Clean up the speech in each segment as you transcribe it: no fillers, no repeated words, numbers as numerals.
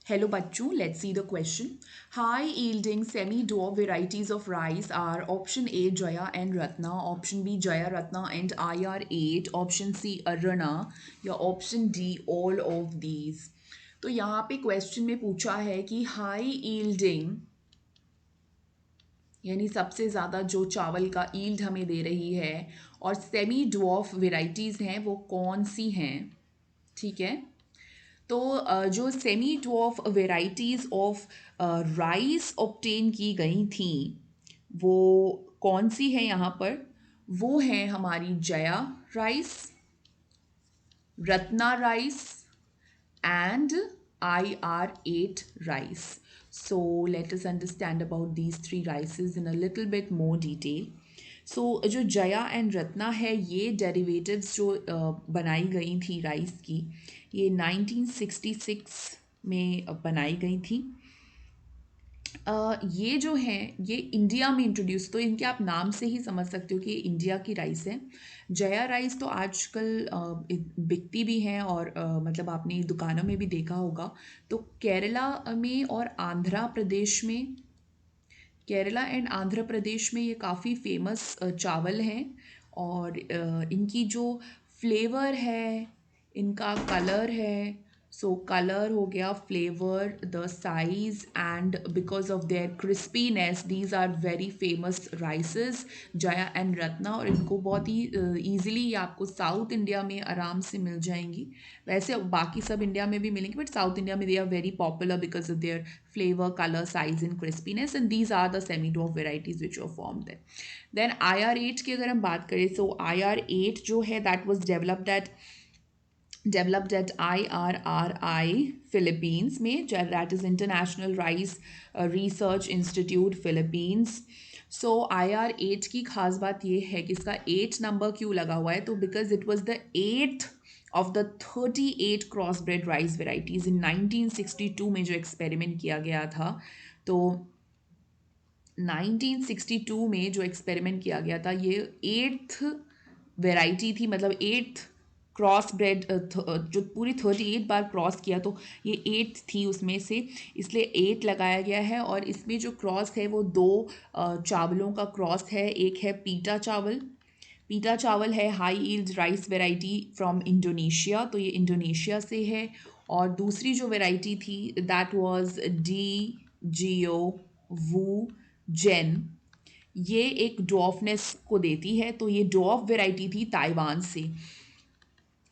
Hello bachcho, let's see the question. High yielding semi-dwarf varieties of rice are option A Jaya and Ratna, option B Jaya Ratna and IR8, option C Aruna या option D all of these. तो यहाँ पे question में पूछा है कि high yielding यानी सबसे ज़्यादा जो चावल का यील्ड हमें दे रही है और सेमी ड्वार्फ वेराइटीज़ हैं वो कौन सी हैं, ठीक है। तो जो semi डॉफ varieties of rice obtain की गई थी वो कौन सी है यहाँ पर, वो है हमारी Jaya rice, Ratna rice and IR8 rice. So let us understand about these three rices in a little bit more detail. So जो जया एंड रत्ना है ये डेरिवेटिव्स जो बनाई गई थी राइस की, ये 1966 में बनाई गई थी। ये जो हैं ये इंडिया में इंट्रोड्यूस, तो इनके आप नाम से ही समझ सकते हो कि ये इंडिया की राइस है। जया राइस तो आजकल बिकती भी हैं और मतलब आपने दुकानों में भी देखा होगा। तो केरला में और आंध्र प्रदेश में, केरला एंड आंध्र प्रदेश में ये काफ़ी फेमस चावल हैं और इनकी जो फ्लेवर है, इनका कलर है, सो कलर हो गया, flavour, the size and because of their crispiness these are very famous rices Jaya and Ratna. और इनको बहुत ही ईजिली आपको साउथ इंडिया में आराम से मिल जाएंगी। वैसे बाकी सब इंडिया में भी मिलेंगी बट साउथ इंडिया में they are very popular because of their flavor, color, size and crispiness, and these are the semi-dwarf varieties which were formed there. Then IR8 की अगर हम बात करें, so IR8 जो है that was developed at IRRI Philippines में, that is International Rice Research Institute Philippines. So IR8 की खास बात ये है कि इसका 8 नंबर क्यों लगा हुआ है, तो because it was the 8th of the 38 crossbred rice varieties in 1962 में जो एक्सपेरिमेंट किया गया था। तो 1962 में जो एक्सपेरिमेंट किया गया था ये 8th वेराइटी थी, मतलब 8th क्रॉस ब्रेड जो पूरी 38 बार क्रॉस किया तो ये 8th थी उसमें से, इसलिए 8 लगाया गया है। और इसमें जो क्रॉस है वो दो चावलों का क्रॉस है। एक है पीटा चावल, पीटा चावल है high yield rice variety from Indonesia, तो ये इंडोनेशिया से है। और दूसरी जो वेराइटी थी दैट वाज डी जियो वू जेन, ये एक डॉफनेस को देती है, तो ये डॉफ वेराइटी थी ताइवान से।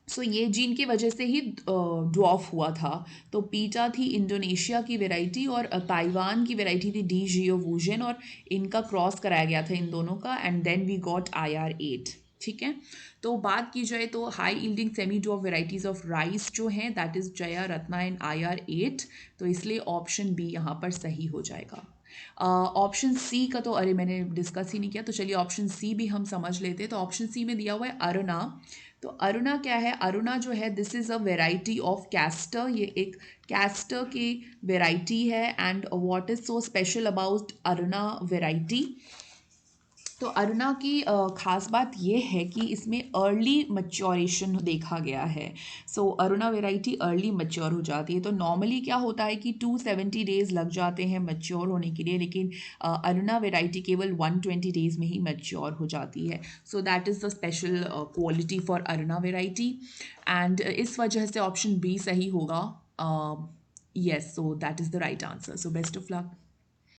सो ये जीन की वजह से ही ड्वार्फ हुआ था। तो पीटा थी इंडोनेशिया की वेराइटी और ताइवान की वेराइटी थी डी जियो वूजन, और इनका क्रॉस कराया गया था इन दोनों का, and then we got IR8, ठीक है। तो बात की जाए तो high yielding semi dwarf varieties of rice जो हैं that is Jaya Ratna and IR8, तो इसलिए ऑप्शन बी यहाँ पर सही हो जाएगा। ऑप्शन सी का तो अरे मैंने डिस्कस ही नहीं किया, तो चलिए ऑप्शन सी भी हम समझ लेते हैं। तो ऑप्शन सी में दिया हुआ है अरुणा। तो अरुणा क्या है, अरुणा जो है this is a variety of castor, ये एक कैस्टर की वेराइटी है। And what is so special about Aruna variety, तो अरुणा की ख़ास बात ये है कि इसमें अर्ली मच्योरेशन देखा गया है। सो अरुणा वेराइटी अर्ली मच्योर हो जाती है। तो नॉर्मली क्या होता है कि 270 डेज़ लग जाते हैं मच्योर होने के लिए, लेकिन अरुणा वेराइटी केवल 120 डेज़ में ही मच्योर हो जाती है। So that is the special quality for Aruna variety, and इस वजह से ऑप्शन बी सही होगा। Yes, so that is the right answer. So best of luck.